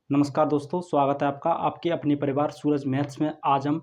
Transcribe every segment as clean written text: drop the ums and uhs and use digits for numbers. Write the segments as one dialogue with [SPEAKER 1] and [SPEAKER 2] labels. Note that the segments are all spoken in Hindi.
[SPEAKER 1] नमस्कार दोस्तों, स्वागत है आपका आपके अपने परिवार सूरज मैथ्स में। आज हम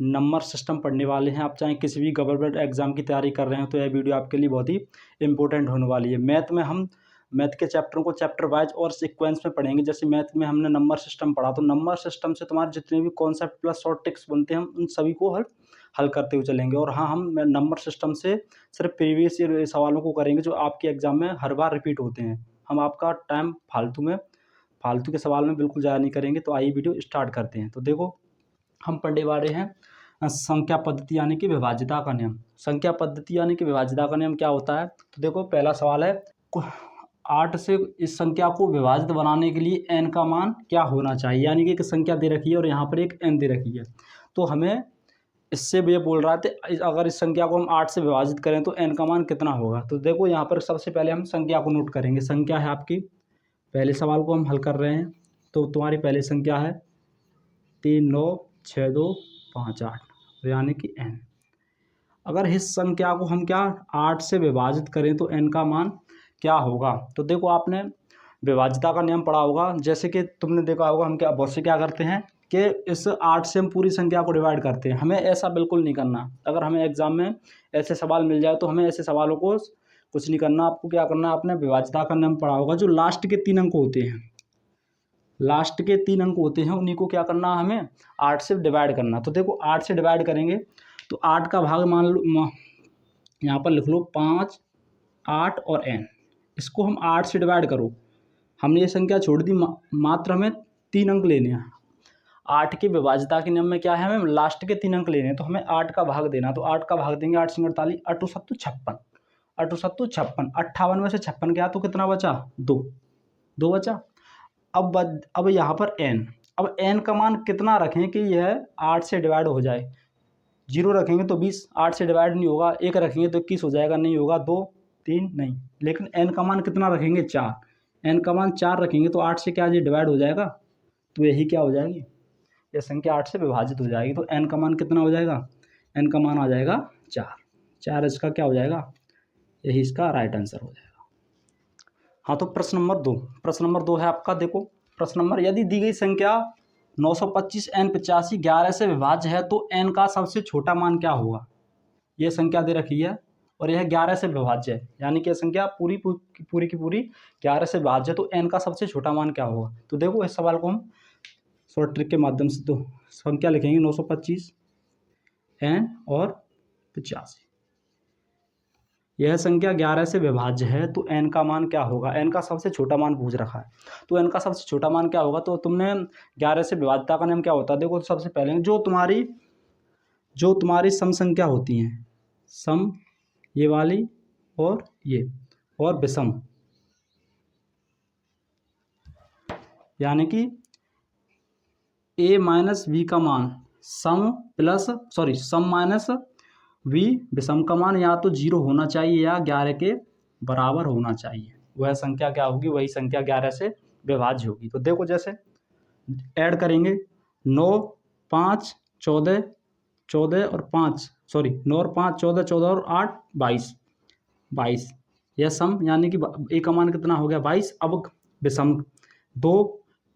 [SPEAKER 1] नंबर सिस्टम पढ़ने वाले हैं। आप चाहे किसी भी गवर्नमेंट एग्जाम की तैयारी कर रहे हो तो यह वीडियो आपके लिए बहुत ही इंपॉर्टेंट होने वाली है। मैथ में हम मैथ के चैप्टरों को चैप्टर वाइज और सीक्वेंस में पढ़ेंगे। जैसे मैथ में हमने नंबर सिस्टम पढ़ा, तो नंबर सिस्टम से तुम्हारे जितने भी कॉन्सेप्ट प्लस शॉर्ट ट्रिक्स बनते हैं हम उन सभी को हल करते हुए चलेंगे। और हाँ, हम नंबर सिस्टम से सिर्फ प्रीवियस ईयर सवालों को करेंगे जो आपके एग्जाम में हर बार रिपीट होते हैं। हम आपका टाइम फालतू के सवाल में बिल्कुल ज़्यादा नहीं करेंगे। तो आइए वीडियो स्टार्ट करते हैं। तो देखो, हम पढ़ने वाले हैं संख्या पद्धति यानी कि विभाज्यता का नियम। संख्या पद्धति यानी कि विभाज्यता का नियम क्या होता है? तो देखो, पहला सवाल है 8 से इस संख्या को विभाजित बनाने के लिए n का मान क्या होना चाहिए। यानी कि एक संख्या दे रखी है और यहाँ पर एक n दे रखी है, तो हमें इससे ये बोल रहा था अगर इस संख्या को हम 8 से विभाजित करें तो n का मान कितना होगा। तो देखो, यहाँ पर सबसे पहले हम संख्या को नोट करेंगे। संख्या है आपकी, पहले सवाल को हम हल कर रहे हैं। तो तुम्हारी पहली संख्या है 3 9 6 2 5 8 यानी कि n। अगर इस संख्या को हम 8 से विभाजित करें तो n का मान क्या होगा। तो देखो, आपने विभाज्यता का नियम पढ़ा होगा। जैसे कि तुमने देखा होगा, हम बहुत से क्या करते हैं कि इस 8 से हम पूरी संख्या को डिवाइड करते हैं। हमें ऐसा बिल्कुल नहीं करना। अगर हमें एग्जाम में ऐसे सवाल मिल जाए तो हमें ऐसे सवालों को कुछ नहीं करना। आपको क्या करना है, आपने विभाज्यता का नियम पढ़ा होगा। जो लास्ट के 3 अंक होते हैं, लास्ट के 3 अंक होते हैं, उन्हीं को क्या करना है, हमें 8 से डिवाइड करना। तो देखो, 8 से डिवाइड करेंगे तो 8 का भाग मान लो, यहाँ पर लिख लो 5 8 और n। इसको हम 8 से डिवाइड करो। हमने ये संख्या छोड़ दी, मात्र हमें 3 अंक लेने हैं। 8 के विभाज्यता के नियम में क्या है, हमें लास्ट के 3 अंक लेने हैं। तो हमें 8 का भाग देना। तो 8 का भाग देंगे, 8 सिंग 48, 8 सत्तू 56, 8 सत्तू 56, 58 में से 56 गया तो कितना बचा, 2 बचा। अब यहाँ पर n, अब n का मान कितना रखें कि यह 8 से डिवाइड हो जाए। 0 रखेंगे तो 20, 8 से डिवाइड नहीं होगा। 1 रखेंगे तो 21 हो जाएगा, नहीं होगा। 2 3 नहीं। लेकिन n का मान कितना रखेंगे, 4। n का मान 4 रखेंगे तो 8 से क्या ये डिवाइड हो जाएगा। तो यही क्या हो जाएगी, यह संख्या 8 से विभाजित हो जाएगी। तो n का मान कितना हो जाएगा, n का मान आ जाएगा 4। इसका क्या हो जाएगा, यही इसका राइट आंसर हो जाएगा। हाँ, तो प्रश्न नंबर 2 है आपका। देखो, प्रश्न नंबर, यदि दी गई संख्या 925 n 85 11 से विभाज्य है तो n का सबसे छोटा मान क्या होगा। यह संख्या दे रखी है और यह 11 से विभाज्य है, यानी कि संख्या पूरी की पूरी 11 से विभाज्य है, तो n का सबसे छोटा मान क्या होगा। तो देखो, इस सवाल को हम शॉर्ट ट्रिक के माध्यम से तो संख्या लिखेंगे 925 n और 85। यह संख्या 11 से विभाज्य है तो n का मान क्या होगा। n का सबसे छोटा मान पूछ रखा है, तो n का सबसे छोटा मान क्या होगा। तो तुमने 11 से विभाज्यता का नियम क्या होता है, देखो, सबसे पहले जो तुम्हारी सम संख्या होती हैं, सम ये वाली और ये, और विषम यानी कि a माइनस b का मान सम माइनस v विषम का मान या तो 0 होना चाहिए या 11 के बराबर होना चाहिए। वह संख्या क्या होगी, वही संख्या 11 से विभाज्य होगी। तो देखो, जैसे ऐड करेंगे 9 5 14 14 और 5 9 और 5 14 14 और 8 22। यह सम यानी कि a का मान कितना हो गया, 22। अब विषम 2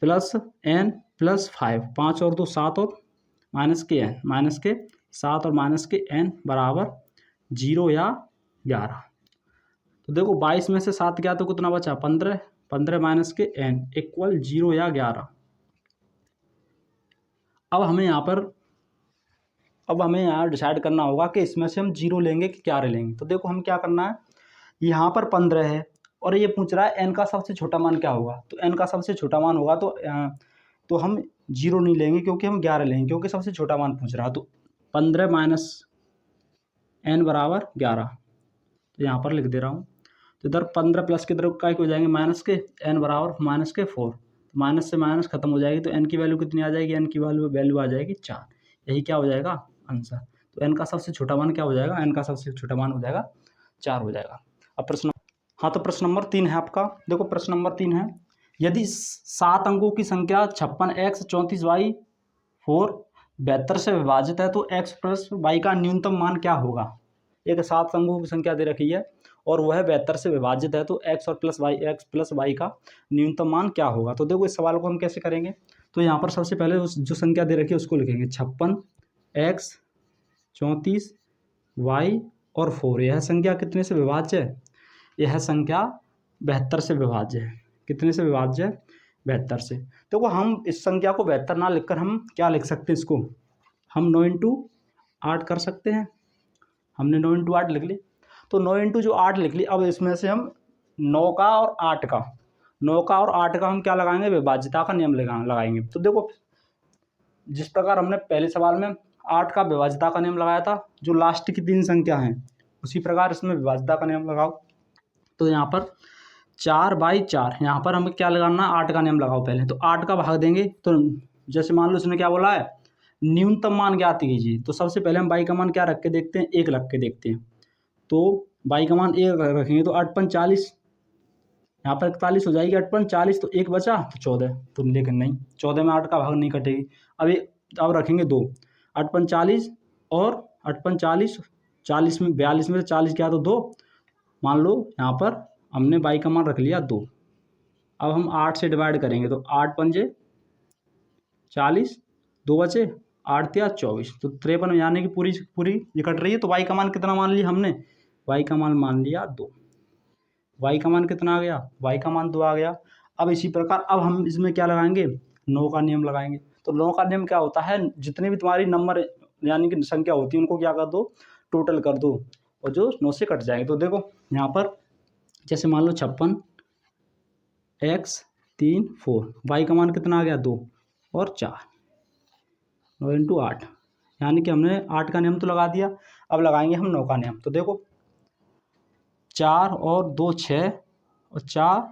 [SPEAKER 1] प्लस n प्लस 5, 5 और 2 7 और माइनस के 7 और माइनस के n बराबर 0 या 11। तो देखो, 22 में से 7 गया तो कितना बचा, 15, 15 माइनस के n इक्वल 0 या 11। अब हमें यहाँ डिसाइड करना होगा कि इसमें से हम 0 लेंगे कि 11 लेंगे। तो देखो, हम क्या करना है, यहाँ पर 15 है और ये पूछ रहा है n का सबसे छोटा मान क्या होगा। तो n का सबसे छोटा मान होगा तो हम 0 नहीं लेंगे क्योंकि हम 11 लेंगे, क्योंकि सबसे छोटा मान पूछ रहा है। तो 15 माइनस n बराबर 11, तो यहाँ पर लिख दे रहा हूँ। तो इधर 15 प्लस की तरफ क्या हो जाएंगे, माइनस के, n बराबर माइनस के 4। तो माइनस से माइनस खत्म हो जाएगी, तो n की वैल्यू कितनी आ जाएगी, n की वैल्यू आ जाएगी 4। यही क्या हो जाएगा आंसर। तो n का सबसे छोटा मान क्या हो जाएगा, n का सबसे छोटा मान हो जाएगा 4 हो जाएगा। अब तो प्रश्न नंबर 3 है आपका। देखो, प्रश्न नंबर 3 है, यदि 7 अंकों की संख्या 56x 34y 4 72 से विभाजित है तो x प्लस y का न्यूनतम मान क्या होगा। एक 7 अंकों की संख्या दे रखी है और वह 72 से विभाजित है, तो एक्स प्लस वाई का न्यूनतम मान क्या होगा। तो देखो इस सवाल को हम कैसे करेंगे, तो यहाँ पर सबसे पहले उस जो संख्या दे रखी है उसको लिखेंगे 56, एक्स 34, वाई और 4। यह संख्या कितने से विभाज्य है, यह संख्या 72 से विभाज्य है। कितने से विभाज्य है, 72 से। तो हम इस संख्या को 72 ना लिखकर हम क्या लिख सकते हैं, इसको हम 9 इंटू 8 कर सकते हैं। हमने 9 इंटू 8 लिख ली, तो 9 इंटू जो 8 लिख ली, अब इसमें से हम 9 का और 8 का, 9 का और 8 का हम क्या लगाएंगे, विभाज्यता का नियम लगाएंगे। तो देखो जिस प्रकार हमने पहले सवाल में 8 का विभाज्यता का नियम लगाया था, जो लास्ट की 3 संख्या हैं, उसी प्रकार इसमें विभाज्यता का नियम लगाओ। तो यहाँ पर 4/4, यहाँ पर हमें क्या लगाना है, 8 का नियम लगाओ पहले। तो 8 का भाग देंगे, तो जैसे मान लो उसने क्या बोला है, न्यूनतम मान ज्ञात कीजिए। तो सबसे पहले हम बाई का मान क्या रख के देखते हैं, 1 रख के देखते हैं। तो बाई का मान 1 रखेंगे तो 8 पंच 40, यहाँ पर 41 हो जाएगी। 8 पंच 40, तो 1 बचा तो 14, तो लेकिन नहीं, 14 में 8 का भाग नहीं कटेगी। अब रखेंगे 2, 8 पंच 40 और 8 पंच 40, 40 में 42 में से 40 क्या, तो 2। मान लो यहाँ पर हमने बाई का मान रख लिया 2। अब हम 8 से डिवाइड करेंगे, तो 8 पंजे 40, 2 बचे, 8 तिया 24, तो 53, यानी कि पूरी ये कट रही है। तो वाई का मान कितना मान लिया हमने, वाई का मान मान लिया 2। वाई का मान कितना आ गया, वाई का मान 2 आ गया। अब इसी प्रकार अब हम इसमें क्या लगाएंगे, 9 का नियम लगाएंगे। तो 9 का नियम क्या होता है, जितने भी तुम्हारी नंबर यानी कि संख्या होती है उनको क्या कर दो, टोटल कर दो, और जो 9 से कट जाएंगे। तो देखो यहाँ पर जैसे मान लो 56, एक्स 3 4, वाई का मान कितना आ गया, 2 और 4, 9 इंटू 8, यानी कि हमने 8 का नियम तो लगा दिया। अब लगाएंगे हम 9 का नियम। तो देखो 4 और 2 6 और 4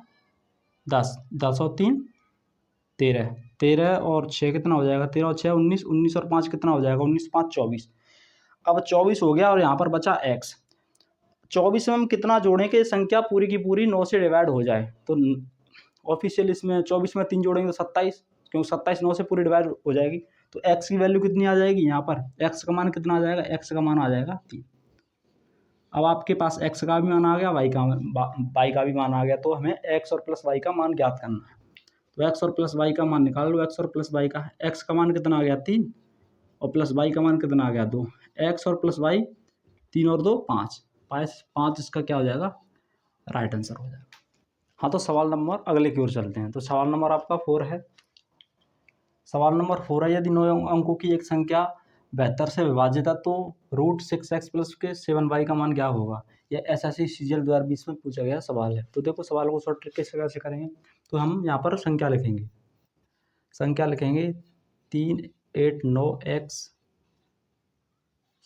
[SPEAKER 1] 10, 10 और 3 13, 13 और 6 कितना हो जाएगा, 13 और 6 19, 19 और 5 कितना हो जाएगा, 19 5 24। अब 24 हो गया और यहाँ पर बचा एक्स। 24 में हम कितना जोड़ें कि संख्या पूरी की पूरी 9 से डिवाइड हो जाए। तो ऑफिशियल इसमें 24 में 3 जोड़ेंगे तो 27, क्योंकि 27 9 से पूरी डिवाइड हो जाएगी। तो एक्स की वैल्यू कितनी आ जाएगी, यहाँ पर एक्स का मान कितना आ जाएगा, एक्स का मान आ जाएगा 3। अब आपके पास एक्स का भी मान आ गया, वाई का भी मान आ गया। तो हमें एक्स और प्लस वाई का मान ज्ञात करना है। तो एक्स और प्लस वाई का मान निकाल लो। एक्स और प्लस वाई का, एक्स का मान कितना आ गया 3, और प्लस वाई का मान कितना आ गया 2। एक्स और प्लस वाई 3 और 2 5, 5 इसका क्या हो जाएगा, राइट आंसर हो जाएगा। हाँ, तो सवाल नंबर अगले की ओर चलते हैं। तो सवाल नंबर आपका 4 है। सवाल नंबर 4 है, यदि 9 अंकों की एक संख्या 72 से विभाजित है तो √6x प्लस के 7y का मान क्या होगा। यह SSC CGL 2020 में पूछा गया सवाल है। तो देखो सवाल को शॉर्ट ट्रिक कैसे करेंगे, तो हम यहाँ पर संख्या लिखेंगे 3 8 9 x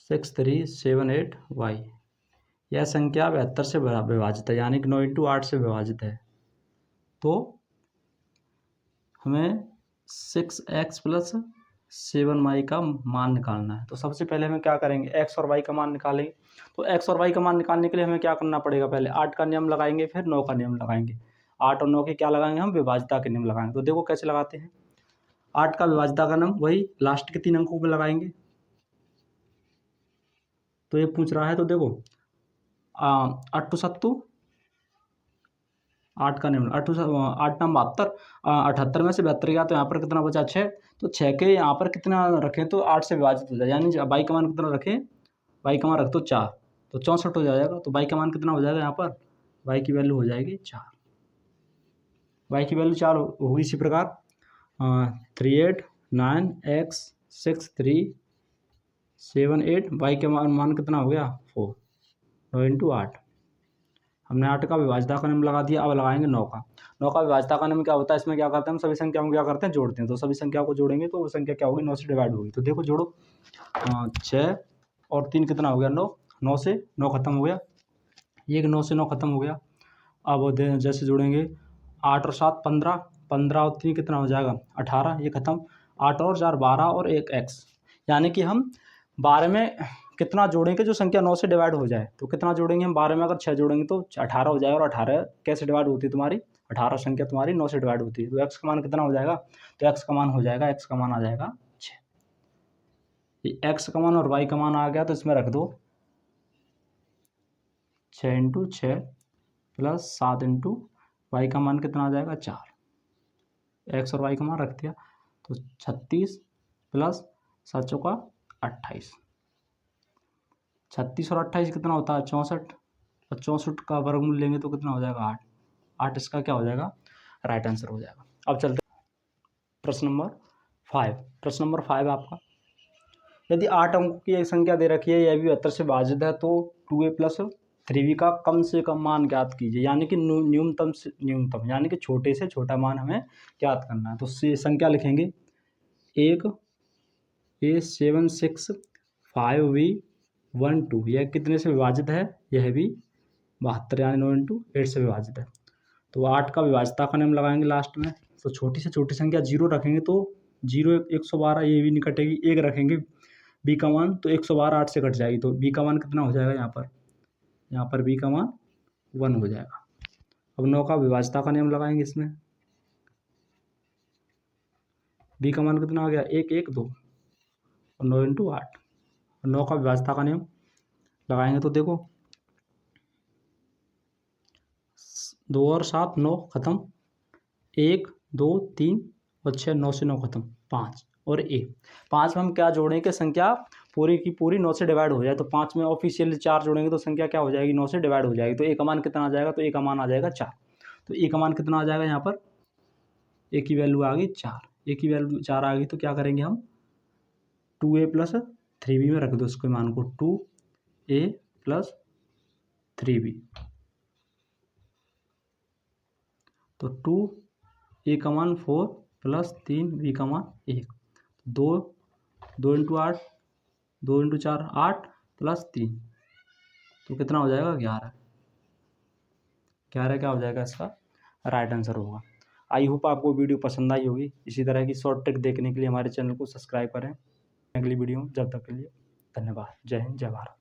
[SPEAKER 1] 6 3 7 8 y। यह संख्या 72 से विभाजित है, यानी कि 9 इंटू 8 से विभाजित है। तो हमें 6x प्लस 7y का मान निकालना है। तो सबसे पहले हमें क्या करेंगे, x और y का मान निकालेंगे। तो x और y का मान निकालने के लिए हमें क्या करना पड़ेगा, पहले 8 का नियम लगाएंगे, फिर 9 का नियम लगाएंगे। 8 और 9 के क्या लगाएंगे, हम विभाज्यता के नियम लगाएंगे। तो देखो कैसे लगाते हैं, 8 का विभाज्यता का नियम वही लास्ट के 3 अंकों पर लगाएंगे। तो ये पूछ रहा है, तो देखो 8 7 8 का नियम 8 8 9 72, 78 में से 72 गया, तो यहाँ पर कितना बचा 6। तो 6 के यहाँ पर कितना रखें तो 8 से विभाजित हो जाए, यानी बाई का मान कितना रखें, बाई का मान रख दो 4, तो 64 हो जाएगा। तो बाई का मान कितना हो जाएगा, यहाँ पर बाई की वैल्यू हो जाएगी 4। बाई की वैल्यू 4 होगी। इसी प्रकार 3 8 9 x 6 3 7 8, बाई के मान कितना हो गया 4, 9 इंटू 8। हमने 8 का विभाज्यता का नियम लगा दिया। अब लगाएंगे 9 का। 9 का विभाज्यता का नियम क्या होता है, इसमें क्या करते हैं हम, सभी संख्याओं को क्या करते हैं, जोड़ते हैं। तो सभी संख्या को जोड़ेंगे तो वो संख्या क्या होगी, 9 से डिवाइड होगी। तो देखो जोड़ो, 6 और 3 कितना हो गया 9, 9 से 9 खत्म हो गया, ये 9 से 9 खत्म हो गया। अब जैसे जोड़ेंगे 8 और 7 15, 15 और 3 कितना हो जाएगा 18, ये खत्म। 8 और 4 12 और 1 x, यानी कि हम 12 में कितना जोड़ेंगे जो संख्या 9 से डिवाइड हो जाए। तो कितना जोड़ेंगे हम, 12 में अगर 6 जोड़ेंगे तो 18 हो जाएगा। और 18 कैसे डिवाइड होती है तुम्हारी, 18 संख्या तुम्हारी 9 से डिवाइड होती है। तो x का मान कितना हो जाएगा, तो x का मान हो जाएगा, x का मान आ जाएगा 6। ये x का मान और y का मान आ गया, तो इसमें रख दो 6 इंटू 6 प्लस 7 इंटू वाई का मान कितना आ जाएगा 4। एक्स और वाई का मान रख दिया तो 36 प्लस 7 चौका 28। 36 और 28 कितना होता है 64, और 64 का वर्गमूल लेंगे तो कितना हो जाएगा 8। 8 इसका क्या हो जाएगा राइट आंसर हो जाएगा। अब चलते प्रश्न नंबर 5। प्रश्न नंबर 5 आपका, यदि 8 अंकों की एक संख्या दे रखी है यह भी 72 से विभाजित है तो 2a प्लस 3b का कम से कम मान ज्ञात कीजिए। यानी कि न्यूनतम से न्यूनतम, यानी कि छोटे से छोटा मान हमें ज्ञात करना है। तो संख्या लिखेंगे 1 a 7 6 5 b 1 2, यह कितने से विभाजित है, यह भी 72 यानी 9 इंटू 8 से विभाजित है। तो 8 का विभाज्यता का नियम लगाएंगे लास्ट में। तो छोटी से छोटी संख्या 0 रखेंगे तो 0 112, ये भी नहीं कटेगी। 1 रखेंगे b का मान तो 112 8 से कट जाएगी, तो b का मान कितना हो जाएगा यहाँ पर b का मान 1 हो जाएगा। अब 9 का विभाज्यता का नियम लगाएंगे इसमें। b का मान कितना हो गया 1 1 2 और 9 इंटू 8। 9 का विभाज्यता का नियम लगाएंगे तो देखो 2 और 7 9 खत्म, 1 2 3 और 6 9 से 9 खत्म, 5 और a। 5 में हम क्या जोड़ेंगे कि संख्या पूरी की पूरी 9 से डिवाइड हो जाए। तो 5 में ऑफिशियल 4 जोड़ेंगे तो संख्या क्या हो जाएगी 9 से डिवाइड हो जाएगी। तो a का मान कितना आ जाएगा, तो a का मान आ जाएगा 4। तो a का मान कितना आ जाएगा, यहाँ पर a की वैल्यू आ गई 4। a की वैल्यू 4 आ गई तो क्या करेंगे हम 2a प्लस 3b में रख दो उसके मान को, 2a प्लस 3b। तो 2a का मान 4 प्लस 3b का मान 1। 2 इंटू 8 2 इंटू 4 8 प्लस 3, तो कितना हो जाएगा 11। 11 क्या हो जाएगा इसका राइट आंसर होगा। आई होप आपको वीडियो पसंद आई होगी। इसी तरह की शॉर्ट ट्रिक देखने के लिए हमारे चैनल को सब्सक्राइब करें। अगली वीडियो जब तक के लिए धन्यवाद। जय हिंद जय भारत।